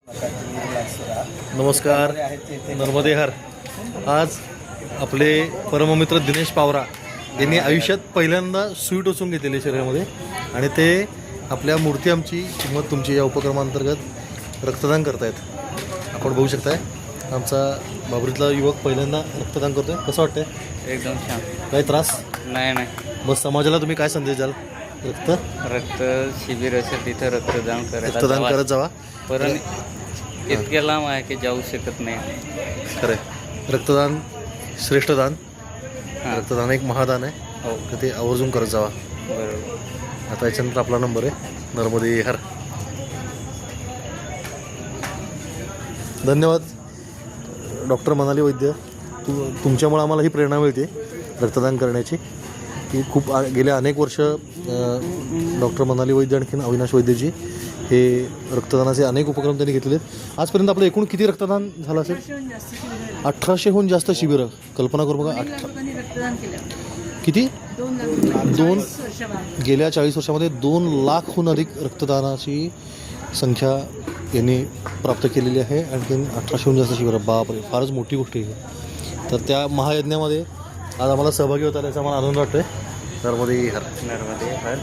नमस्कार. नर्मदे हर. आज आपले परममित्र दिनेश पावरा यांनी आयुष्यात पहिल्यांदा सुई टोचून घेतलेले शरीरामध्ये आणि ते आपल्या मूर्ती आमची किंमत तुमची या उपक्रमांतर्गत रक्तदान करतायत. आपण बघू शकताय आमचा बाबरीतला युवक पहिल्यांदा रक्तदान करतोय. कसं वाटतंय? एकदम छान. काही त्रास नाही. मग समाजाला तुम्ही काय संदेश द्याल? रक्त शिबिर असेल तिथं रक्तदान रक्तदान करत जावा. परंतु इतक्या लांब आहे की जाऊ शकत नाही. खरंय, रक्तदान श्रेष्ठ दान. रक्तदान एक महादान आहे. हो, तर ते आवर्जून करत जावा. बरोबर. आता याच्यानंतर आपला नंबर आहे. नर्मदे हर. धन्यवाद डॉक्टर मनाली वैद्य. तुमच्यामुळे आम्हाला ही प्रेरणा मिळते रक्तदान करण्याची. की खूप गेल्या अनेक वर्ष डॉक्टर मनाली वैद्य आणखीन अविनाश वैद्यजी हे रक्तदानाचे अनेक उपक्रम त्यांनी घेतलेले आहेत. आजपर्यंत आपलं एकूण किती रक्तदान झालं असेल? 1800हून जास्त शिबिरं. कल्पना करू बघा. किती? 2 गेल्या 40 वर्षामध्ये 2 लाखहून अधिक रक्तदानाची संख्या यांनी प्राप्त केलेली आहे. आणखीन 1800हून जास्त शिबिरं. बापरे, फारच मोठी गोष्ट आहे. तर त्या महायज्ञामध्ये आज आम्हाला सहभागी होता याचा मला आनंद वाटतोय. नर्मदे हर. नर्मदे हर.